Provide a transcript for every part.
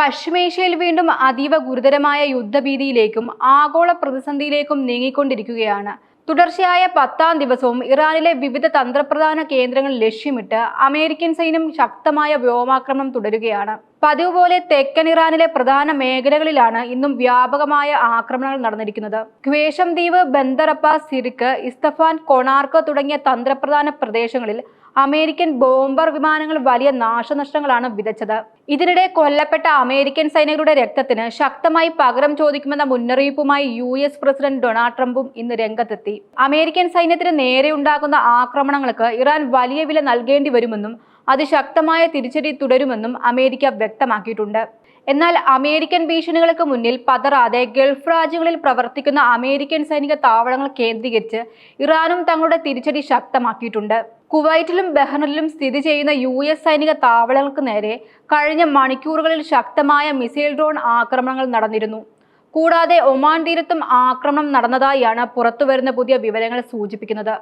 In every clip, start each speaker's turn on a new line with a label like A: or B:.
A: പശ്ചിമേഷ്യയിൽ വീണ്ടും അതീവ ഗുരുതരമായ യുദ്ധഭീതിയിലേക്കും ആഗോള പ്രതിസന്ധിയിലേക്കും നീങ്ങിക്കൊണ്ടിരിക്കുകയാണ്. തുടർച്ചയായ 10-ാം ദിവസവും ഇറാനിലെ വിവിധ തന്ത്രപ്രധാന കേന്ദ്രങ്ങൾ ലക്ഷ്യമിട്ട് അമേരിക്കൻ സൈന്യം ശക്തമായ വ്യോമാക്രമണം തുടരുകയാണ്. പതിവ് പോലെ തെക്കൻ ഇറാനിലെ പ്രധാന മേഖലകളിലാണ് ഇന്നും വ്യാപകമായ ആക്രമണങ്ങൾ നടന്നിരിക്കുന്നത്. ഖ്വേഷം ദ്വീപ്, ബന്ദർ അബ്ബാസ്, സിറിക്ക്, ഇസ്തഫാൻ, കൊണാർക്ക് തുടങ്ങിയ തന്ത്രപ്രധാന പ്രദേശങ്ങളിൽ അമേരിക്കൻ ബോംബർ വിമാനങ്ങൾ വലിയ നാശനഷ്ടങ്ങളാണ് വിതച്ചത്. ഇതിനിടെ കൊല്ലപ്പെട്ട അമേരിക്കൻ സൈനികരുടെ രക്തത്തിന് ശക്തമായി പകരം ചോദിക്കുമെന്ന മുന്നറിയിപ്പുമായി US പ്രസിഡന്റ് ഡൊണാൾഡ് ട്രംപും ഇന്ന് രംഗത്തെത്തി. അമേരിക്കൻ സൈന്യത്തിന് നേരെയുണ്ടാകുന്ന ആക്രമണങ്ങൾക്ക് ഇറാൻ വലിയ വില നൽകേണ്ടി വരുമെന്നും അതിശക്തമായ തിരിച്ചടി തുടരുമെന്നും അമേരിക്ക വ്യക്തമാക്കിയിട്ടുണ്ട്. എന്നാൽ അമേരിക്കൻ ഭീഷണികൾക്ക് മുന്നിൽ പതറാതെ ഗൾഫ് രാജ്യങ്ങളിൽ പ്രവർത്തിക്കുന്ന അമേരിക്കൻ സൈനിക താവളങ്ങൾ കേന്ദ്രീകരിച്ച് ഇറാനും തങ്ങളുടെ തിരിച്ചടി ശക്തമാക്കിയിട്ടുണ്ട്. കുവൈറ്റിലും ബഹ്റിനിലും സ്ഥിതി ചെയ്യുന്ന US സൈനിക താവളങ്ങൾക്ക് നേരെ കഴിഞ്ഞ മണിക്കൂറുകളിൽ ശക്തമായ മിസൈൽ ഡ്രോൺ ആക്രമണങ്ങൾ നടന്നിരുന്നു. കൂടാതെ ഒമാൻ തീരത്തും ആക്രമണം നടന്നതായാണ് പുറത്തുവരുന്ന പുതിയ വിവരങ്ങൾ സൂചിപ്പിക്കുന്നത്.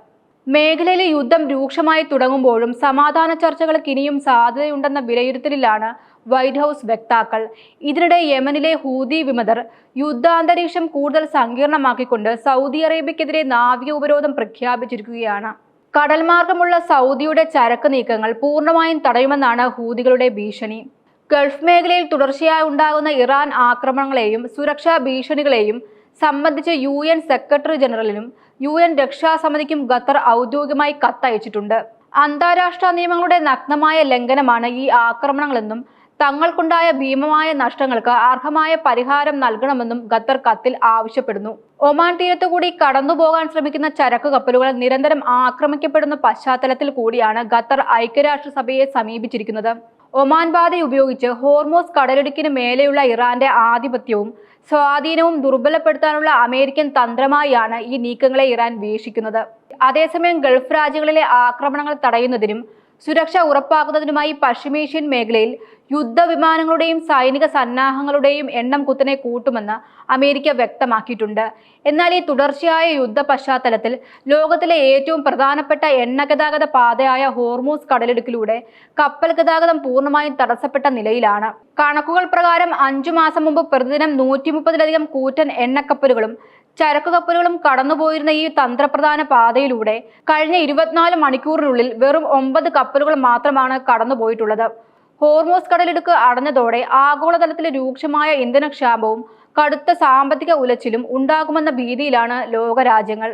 A: മേഖലയിലെ യുദ്ധം രൂക്ഷമായി തുടങ്ങുമ്പോഴും സമാധാന ചർച്ചകൾക്ക് ഇനിയും സാധ്യതയുണ്ടെന്ന വിലയിരുത്തലിലാണ് വൈറ്റ് ഹൗസ് വക്താക്കൾ. ഇതിനിടെ യമനിലെ ഹൂതി വിമതർ യുദ്ധാന്തരീക്ഷം കൂടുതൽ സങ്കീർണമാക്കിക്കൊണ്ട് സൗദി അറേബ്യക്കെതിരെ നാവിക ഉപരോധം പ്രഖ്യാപിച്ചിരിക്കുകയാണ്. കടൽ മാർഗമുള്ള സൗദിയുടെ ചരക്ക് നീക്കങ്ങൾ പൂർണ്ണമായും തടയുമെന്നാണ് ഹൂതികളുടെ ഭീഷണി. ഗൾഫ് മേഖലയിൽ തുടർച്ചയായി ഉണ്ടാകുന്ന ഇറാൻ ആക്രമണങ്ങളെയും സുരക്ഷാ ഭീഷണികളെയും സംബന്ധിച്ച് UN സെക്രട്ടറി ജനറലിനും UN രക്ഷാസമിതിക്കും ഖത്തർ ഔദ്യോഗികമായി കത്തയച്ചിട്ടുണ്ട്. അന്താരാഷ്ട്ര നിയമങ്ങളുടെ നഗ്നമായ ലംഘനമാണ് ഈ ആക്രമണങ്ങളെന്നും തങ്ങൾക്കുണ്ടായ ഭീമമായ നഷ്ടങ്ങൾക്ക് അർഹമായ പരിഹാരം നൽകണമെന്നും ഖത്തർ കത്തിൽ ആവശ്യപ്പെടുന്നു. ഒമാൻ തീരത്തുകൂടി കടന്നുപോകാൻ ശ്രമിക്കുന്ന ചരക്ക് കപ്പലുകൾ നിരന്തരം ആക്രമിക്കപ്പെടുന്ന പശ്ചാത്തലത്തിൽ കൂടിയാണ് ഖത്തർ ഐക്യരാഷ്ട്രസഭയെ സമീപിച്ചിരിക്കുന്നത്. ഒമാൻ പാത ഉപയോഗിച്ച് ഹോർമോസ് കടലിടുക്കിന് മേലെയുള്ള ഇറാന്റെ ആധിപത്യവും സ്വാധീനവും ദുർബലപ്പെടുത്താനുള്ള അമേരിക്കൻ തന്ത്രമായാണ് ഈ നീക്കങ്ങളെ ഇറാൻ വീക്ഷിക്കുന്നത്. അതേസമയം ഗൾഫ് രാജ്യങ്ങളിലെ ആക്രമണങ്ങൾ തടയുന്നതിനും സുരക്ഷ ഉറപ്പാക്കുന്നതിനുമായി പശ്ചിമേഷ്യൻ മേഖലയിൽ യുദ്ധവിമാനങ്ങളുടെയും സൈനിക സന്നാഹങ്ങളുടെയും എണ്ണം കുത്തനെ കൂട്ടുമെന്ന് അമേരിക്ക വ്യക്തമാക്കിയിട്ടുണ്ട്. എന്നാൽ ഈ തുടർച്ചയായ യുദ്ധ പശ്ചാത്തലത്തിൽ ലോകത്തിലെ ഏറ്റവും പ്രധാനപ്പെട്ട എണ്ണ ഗതാഗത പാതയായ ഹോർമൂസ് കടലിടുക്കിലൂടെ കപ്പൽ ഗതാഗതം പൂർണ്ണമായും തടസ്സപ്പെട്ട നിലയിലാണ്. കണക്കുകൾ പ്രകാരം 5 മാസം മുമ്പ് പ്രതിദിനം 130-ലധികം കൂറ്റൻ എണ്ണക്കപ്പലുകളും ചരക്കു കപ്പലുകളും കടന്നുപോയിരുന്ന ഈ തന്ത്രപ്രധാന പാതയിലൂടെ കഴിഞ്ഞ 24 മണിക്കൂറിനുള്ളിൽ വെറും 9 കപ്പലുകൾ മാത്രമാണ് കടന്നുപോയിട്ടുള്ളത്. ഹോർമൂസ് കടലിടുക്ക് അടഞ്ഞതോടെ ആഗോളതലത്തിൽ രൂക്ഷമായ ഇന്ധനക്ഷാമവും കടുത്ത സാമ്പത്തിക ഉലച്ചിലും ഉണ്ടാകുമെന്ന ഭീതിയിലാണ് ലോകരാജ്യങ്ങൾ.